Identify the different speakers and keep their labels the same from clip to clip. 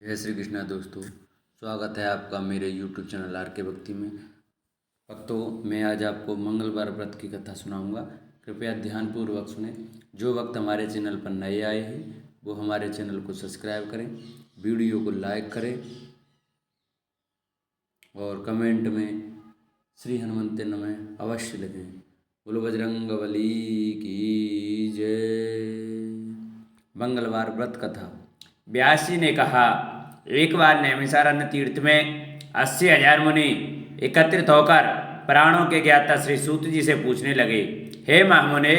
Speaker 1: जय श्री कृष्णा दोस्तों, स्वागत है आपका मेरे YouTube चैनल आर के भक्ति में। भक्तों, मैं आज आपको मंगलवार व्रत की कथा सुनाऊंगा। कृपया ध्यानपूर्वक सुने। जो भक्त हमारे चैनल पर नए आए हैं वो हमारे चैनल को सब्सक्राइब करें, वीडियो को लाइक करें और कमेंट में श्री हनुमंते नमः अवश्य लिखें। बोलो बजरंगबली की जय। मंगलवार व्रत कथा। व्यास जी ने कहा, एक बार नैमिषारण्य तीर्थ में 80,000 मुनि एकत्रित होकर प्राणों के ज्ञाता श्री सूत जी से पूछने लगे, हे महामुने,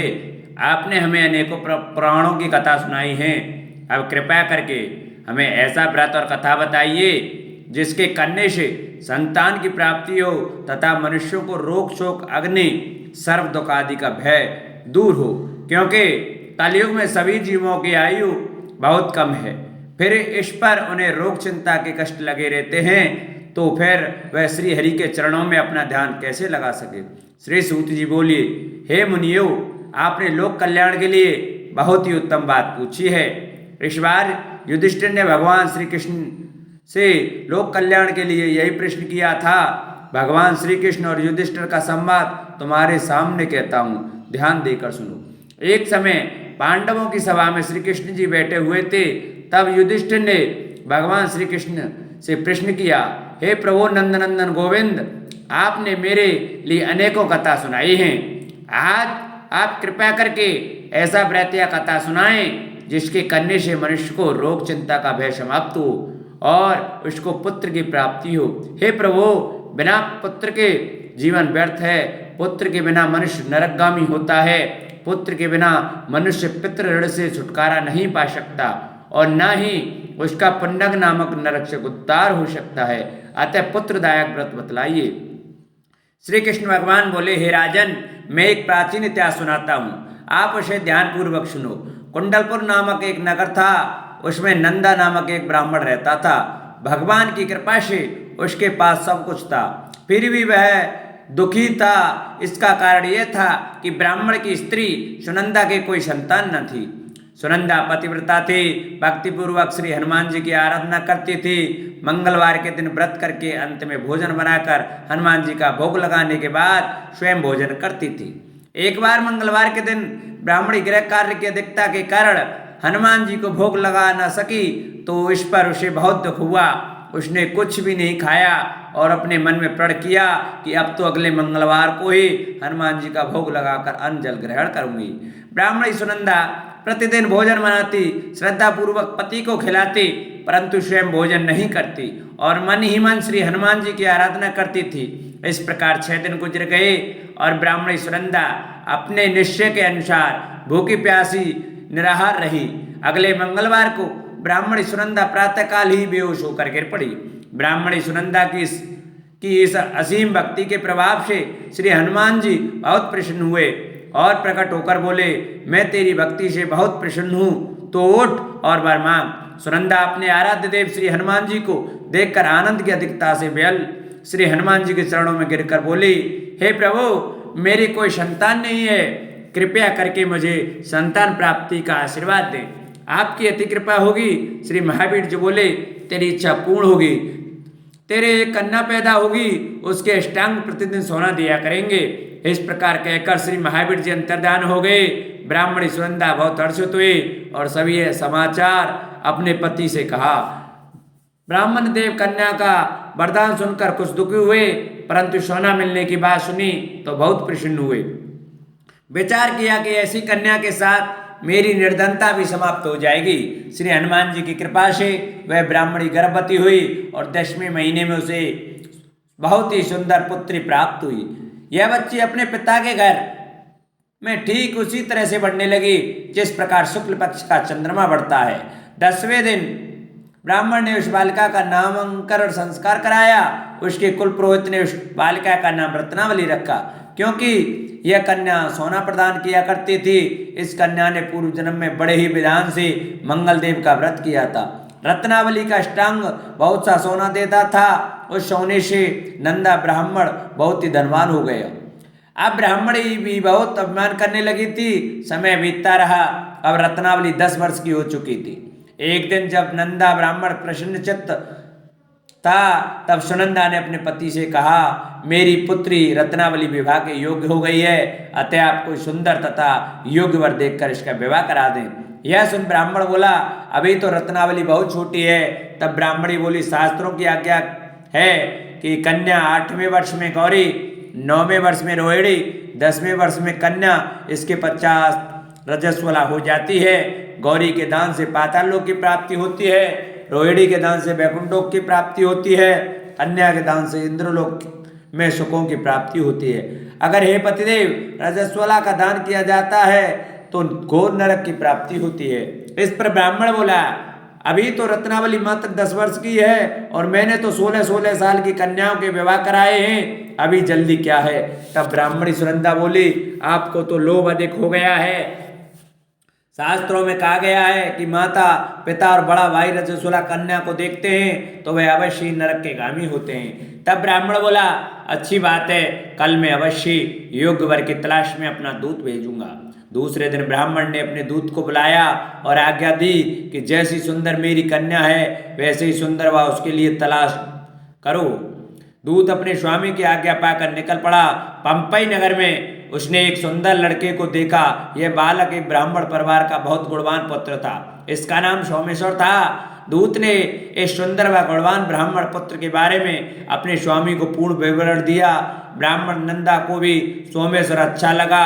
Speaker 1: आपने हमें अनेकों पुराणों की कथा सुनाई है। अब कृपया करके हमें ऐसा व्रत और कथा बताइए जिसके करने से संतान की प्राप्ति हो तथा मनुष्यों को रोग शोक अग्नि सर्व दुख आदि का भय दूर हो, क्योंकि कलयुग में सभी जीवों की आयु बहुत कम है। फिर इस पर उन्हें रोग चिंता के कष्ट लगे रहते हैं, तो फिर वह श्री हरि के चरणों में अपना ध्यान कैसे लगा सके। श्री सूत जी बोलिए, हे मुनियो, आपने लोक कल्याण के लिए बहुत ही उत्तम बात पूछी है। इस बार युधिष्ठिर ने भगवान श्री कृष्ण से लोक कल्याण के लिए यही प्रश्न किया था। भगवान श्री कृष्ण और युधिष्ठिर का संवाद तुम्हारे सामने कहता हूँ, ध्यान देकर सुनो। एक समय पांडवों की सभा में श्री कृष्ण जी बैठे हुए थे। तब युधिष्ठिर ने भगवान श्री कृष्ण से प्रश्न किया, हे प्रभु नंदनंदन गोविंद, आपने मेरे लिए अनेकों कथा सुनाई हैं। आज आप कृपया करके ऐसा व्रत या कथा सुनाएं जिसके करने से मनुष्य को रोग चिंता का भय समाप्त हो और उसको पुत्र की प्राप्ति हो। हे प्रभु, बिना पुत्र के जीवन व्यर्थ है। पुत्र के बिना मनुष्य नरकगामी होता है। पुत्र के बिना मनुष्य पितृ ऋण से छुटकारा नहीं पा सकता और न ही उसका पुण्यक नामक नरक से उद्धार हो सकता है। अतः पुत्रदायक व्रत बतलाइए। श्री कृष्ण भगवान बोले, हे राजन, मैं एक प्राचीन इतिहास सुनाता हूँ, आप उसे ध्यानपूर्वक सुनो। कुंडलपुर नामक एक नगर था, उसमें नंदा नामक एक ब्राह्मण रहता था। भगवान की कृपा से उसके पास सब कुछ था, फिर भी वह दुखी था। इसका कारण यह था कि ब्राह्मण की स्त्री सुनंदा के कोई संतान न थी। सुनंदा पतिव्रता थी, भक्तिपूर्वक श्री हनुमान जी की आराधना करती थी। मंगलवार के दिन व्रत करके अंत में भोजन बनाकर हनुमान जी का भोग लगाने के बाद स्वयं भोजन करती थी। एक बार मंगलवार के दिन ब्राह्मणी गृह कार्य की अधिकता के कारण हनुमान जी को भोग लगा न सकी, तो इस पर उसे बहुत दुख हुआ। उसने कुछ भी नहीं खाया और अपने मन में प्रण किया कि अब तो अगले मंगलवार को ही हनुमान जी का भोग लगाकर अन्न जल ग्रहण करूंगी। ब्राह्मणी सुनंदा प्रतिदिन भोजन बनाती, श्रद्धा पूर्वक पति को खिलाती, परंतु स्वयं भोजन नहीं करती और मन ही मन श्री हनुमान जी की आराधना करती थी। इस प्रकार 6 दिन गुजर गए और ब्राह्मणी सुनंदा अपने निश्चय के अनुसार भूखी प्यासी निराहार रही। अगले मंगलवार को ब्राह्मणी सुनंदा प्रातःकाल ही बेहोश होकर गिर पड़ी। ब्राह्मणी सुनंदा की इस असीम भक्ति के प्रभाव से श्री हनुमान जी बहुत प्रसन्न हुए और प्रकट होकर बोले, मैं तेरी भक्ति से बहुत प्रसन्न हूँ, तो उठ और वर मांग। सुनंदा अपने आराध्य देव श्री हनुमान जी को देखकर आनंद की अधिकता से बेहल श्री हनुमान जी के चरणों में गिरकर बोली, हे प्रभु, मेरी कोई संतान नहीं है, कृपया करके मुझे संतान प्राप्ति का आशीर्वाद दें। आपकी अति कृपा होगी। श्री महावीर जी बोले, तेरी इच्छा पूर्ण होगी। तेरे एक कन्या पैदा होगी, उसके अष्टांग प्रतिदिन सोना दिया करेंगे। इस प्रकार कहकर श्री महावीर जी अंतर्धान हो गए। ब्राह्मणी सुनंदा बहुत हर्षित हुई और सभी यह समाचार अपने पति से कहा। ब्राह्मण देव कन्या का वरदान सुनकर कुछ दुखी हुए, परंतु सोना मिलने की बात सुनी तो बहुत प्रसन्न हुए। विचार किया कि ऐसी कन्या के साथ मेरी निर्धनता भी समाप्त हो जाएगी। श्री हनुमान जी की कृपा से वह ब्राह्मणी गर्भवती हुई और 10वें महीने में उसे बहुत ही सुंदर पुत्री प्राप्त हुई। यह बच्ची अपने पिता के घर में ठीक उसी तरह से बढ़ने लगी जिस प्रकार शुक्ल पक्ष का चंद्रमा बढ़ता है। 10वें दिन ब्राह्मण ने उस बालिका का नामकरण संस्कार कराया। उसके कुल पुरोहित ने उस बालिका का नाम रत्नावली रखा, क्योंकि यह कन्या सोना प्रदान किया करती थी। इस कन्या ने पूर्व जन्म में बड़े ही विधान से मंगल देव का व्रत किया था। रत्नावली का अष्टांग बहुत सा सोना देता था। उस सोने से नंदा ब्राह्मण बहुत ही धनवान हो गया। अब ब्राह्मणी भी बहुत अभिमान करने लगी थी। समय बीतता रहा। अब रत्नावली 10 वर्ष की हो चुकी थी। एक दिन जब नंदा ब्राह्मण प्रसन्नचित्त था, तब सुनंदा ने अपने पति से कहा, मेरी पुत्री रत्नावली विवाह के योग्य हो गई है, अतः आप कोई सुंदर तथा योग्य वर देखकर इसका विवाह करा दें। यह सुन ब्राह्मण बोला, अभी तो रत्नावली बहुत छोटी है। तब ब्राह्मणी बोली, शास्त्रों की आज्ञा है कि कन्या 8वें वर्ष में गौरी, 9वें वर्ष में रोहिणी, 10वें वर्ष में कन्या, इसके 50 रजस्वला हो जाती है। गौरी के दान से पाताल लोक की प्राप्ति होती है, रोहिणी के दान से वैकुंठ लोक की प्राप्ति होती है, कन्या के दान से इंद्रलोक में सुखों की प्राप्ति होती है। अगर हे पतिदेव रजस्वला का दान किया जाता है तो घोर नरक की प्राप्ति होती है। इस पर ब्राह्मण बोला, अभी तो रत्नावली मात्र 10 वर्ष की है और मैंने तो 16-16 साल की कन्याओं के विवाह कराए हैं, अभी जल्दी क्या है। तब ब्राह्मणी सुनंदा बोली, आपको तो लोभ अधिक हो गया है। शास्त्रों में कहा गया है कि माता पिता और बड़ा भाई रजस्वला कन्या को देखते हैं तो वे अवश्य नरक के गामी होते हैं। तब ब्राह्मण बोला, अच्छी बात है, कल मैं अवश्य योग्य वर की तलाश में अपना दूत भेजूंगा। दूसरे दिन ब्राह्मण ने अपने दूत को बुलाया और आज्ञा दी कि जैसी सुंदर मेरी कन्या है वैसे ही सुंदर वह उसके लिए तलाश करो। दूत अपने स्वामी की आज्ञा पाकर निकल पड़ा। पंपई नगर में उसने एक सुंदर लड़के को देखा। यह बालक एक ब्राह्मण परिवार का बहुत गुणवान पुत्र था। इसका नाम सोमेश्वर था। दूत ने इस सुंदर व गुणवान ब्राह्मण पुत्र के बारे में अपने स्वामी को पूर्ण विवरण दिया। ब्राह्मण नंदा को भी सोमेश्वर अच्छा लगा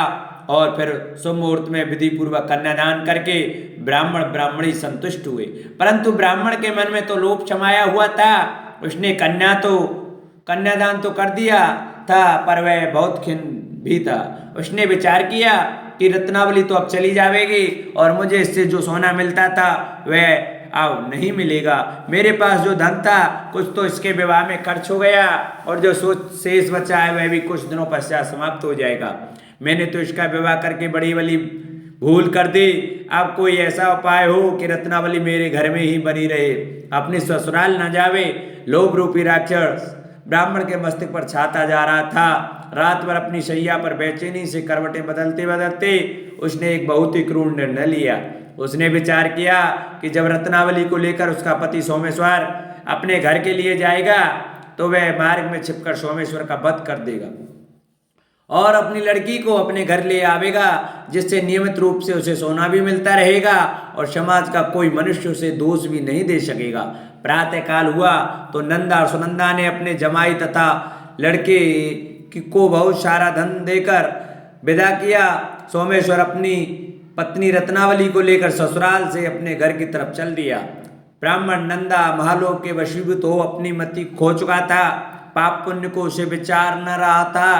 Speaker 1: और फिर शुभ मुहूर्त में विधि पूर्वक कन्यादान करके ब्राह्मण ब्राह्मणी संतुष्ट हुए। परंतु ब्राह्मण के मन में तो लोभ समाया हुआ था। उसने कन्यादान तो कर दिया था, पर वह बहुत खिन्न भी था। उसने विचार किया कि रत्नावली तो अब चली जाएगी और मुझे इससे जो सोना मिलता था वह अब नहीं मिलेगा। मेरे पास जो धन था कुछ तो इसके विवाह में खर्च हो गया और जो शेष बचा है वह भी कुछ दिनों पश्चात समाप्त हो जाएगा। मैंने तो इसका विवाह करके बड़ी बड़ी भूल कर दी। अब कोई ऐसा उपाय हो कि रत्नावली मेरे घर में ही बनी रहे, अपने ससुराल न जावे। लोभ रूपी राक्षस ब्राह्मण के मस्तिष्क पर छाता जा रहा था। रात भर अपनी शैया पर बेचैनी से करवटें बदलते बदलते उसने एक बहुत ही क्रूर निर्णय लिया। उसने विचार किया कि जब रत्नावली को लेकर उसका पति सोमेश्वर अपने घर के लिए जाएगा तो वह मार्ग में छिपकर सोमेश्वर का वध कर देगा और अपनी लड़की को अपने घर ले आवेगा, जिससे नियमित रूप से उसे सोना भी मिलता रहेगा और समाज का कोई मनुष्य उसे दोष भी नहीं दे सकेगा। प्रातः काल हुआ तो नंदा और सुनंदा ने अपने जमाई तथा लड़के को बहुत सारा धन देकर विदा किया। सोमेश्वर अपनी पत्नी रत्नावली को लेकर ससुराल से अपने घर की तरफ चल दिया। ब्राह्मण नंदा महालोक के वशीभूत हो अपनी मति खो चुका था। पाप पुण्य को उसे विचार न रहा था।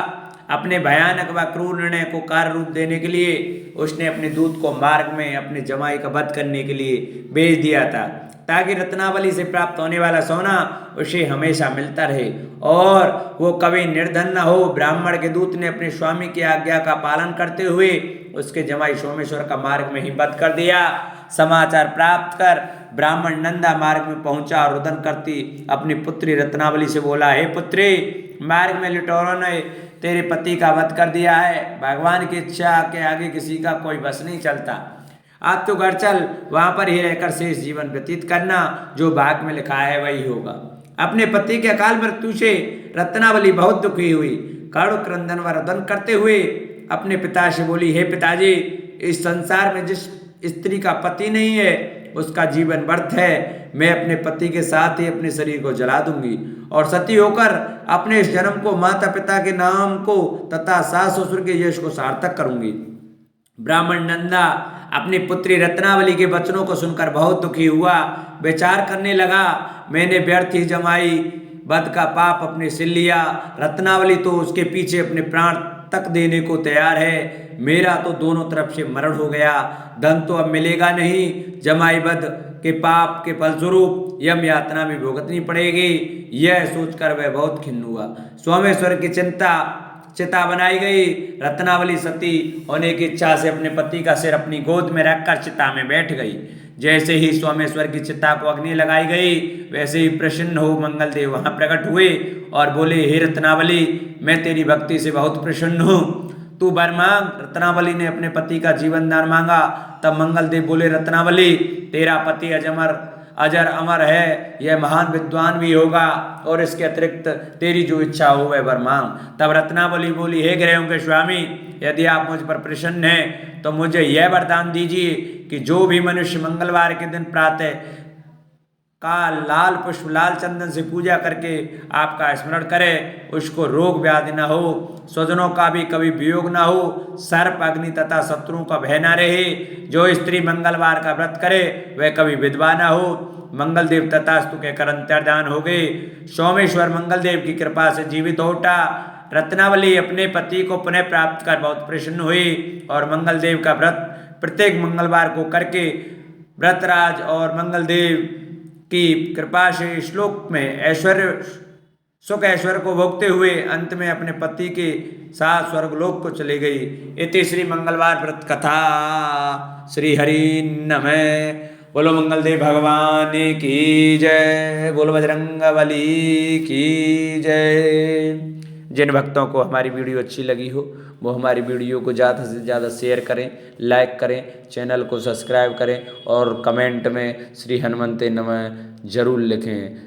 Speaker 1: अपने भयानक व क्रूर निर्णय को कार्य रूप देने के लिए उसने अपने दूत को मार्ग में अपने जमाई का वध करने के लिए भेज दिया था, ताकि रत्नावली से प्राप्त होने वाला सोना उसे हमेशा मिलता रहे और वो कभी निर्धन न हो। ब्राह्मण के दूत ने अपने स्वामी की आज्ञा का पालन करते हुए उसके जमाई सोमेश्वर का मार्ग में ही वध कर दिया। समाचार प्राप्त कर ब्राह्मण नंदा मार्ग में पहुंचा और रुदन करती अपनी पुत्री रत्नावली से बोला, हे पुत्री, मार्ग में लुटेरों ने तेरे पति का वध कर दिया है। भगवान की इच्छा के आगे किसी का कोई बस नहीं चलता। आप तो घर चल, वहां पर ही रहकर शेष जीवन व्यतीत करना, जो भाग में लिखा है वही होगा। अपने पति के अकाल मृत्यु से रत्नावली बहुत दुखी हुई। करुण क्रंदन व रुदन करते हुए अपने पिता से बोली, हे पिताजी, इस संसार में जिस स्त्री का पति नहीं है उसका जीवन व्यर्थ है। मैं अपने पति के साथ ही अपने शरीर को जला दूंगी और सती होकर अपने इस जन्म को माता पिता के नाम को तथा सास ससुर के यश को सार्थक करूंगी। ब्राह्मण नंदा अपनी पुत्री रत्नावली के वचनों को सुनकर बहुत दुखी हुआ। विचार करने लगा, मैंने व्यर्थ ही जमाई वध का पाप अपने सिर लिया। रत्नावली तो उसके पीछे अपने प्राण तक देने को तैयार है। मेरा तो दोनों तरफ से मरण हो गया। धन तो अब मिलेगा नहीं। जमाई वध के पाप के फलस्वरूप यम यातना भी भुगतनी पड़ेगी। यह सोचकर वह बहुत खिन्न हुआ। सोमेश्वर की चिता बनाई गई। रत्नावली सती होने की इच्छा से अपने पति का सिर अपनी गोद में रखकर चिता में बैठ गई। जैसे ही सोमेश्वर की चिता को अग्नि लगाई गई वैसे ही प्रसन्न हो मंगलदेव वहां प्रकट हुए और बोले, हे रत्नावली, मैं तेरी भक्ति से बहुत प्रसन्न हूँ। तू वर मांग। रत्नावली ने अपने पति का जीवन दान मांगा। तब मंगलदेव बोले, रत्नावली तेरा पति अजर अमर है, यह महान विद्वान भी होगा, और इसके अतिरिक्त तेरी जो इच्छा हो वह वर मांग। तब रत्नावली बोली, हे ग्रहों के स्वामी, यदि आप मुझ पर प्रसन्न हैं तो मुझे यह वरदान दीजिए कि जो भी मनुष्य मंगलवार के दिन प्रातः का लाल पुष्प लाल चंदन से पूजा करके आपका स्मरण करे, उसको रोग व्याधि न हो, स्वजनों का भी कभी वियोग न हो, सर्प अग्नि तथा शत्रुओं का भय न रहे। जो स्त्री मंगलवार का व्रत करे वह कभी विधवा न हो। मंगलदेव तथास्तु कहकर अंतर्धान हो गए। सोमेश्वर मंगलदेव की कृपा से जीवित हो उठा। रत्नावली अपने पति को पुनः प्राप्त कर बहुत प्रसन्न हुई और मंगलदेव का व्रत प्रत्येक मंगलवार को करके व्रतराज और मंगलदेव की कृपा से श्लोक में सुख ऐश्वर्य को भोगते हुए अंत में अपने पति के साथ स्वर्गलोक को चले गई। इति श्री मंगलवार व्रत कथा। श्री हरि नमः। बोलो मंगलदेव भगवान की जय। बोलो बजरंगबली की जय। जिन भक्तों को हमारी वीडियो अच्छी लगी हो वो हमारी वीडियो को ज़्यादा से ज़्यादा शेयर करें, लाइक करें, चैनल को सब्सक्राइब करें और कमेंट में श्री हनुमते नमः जरूर लिखें।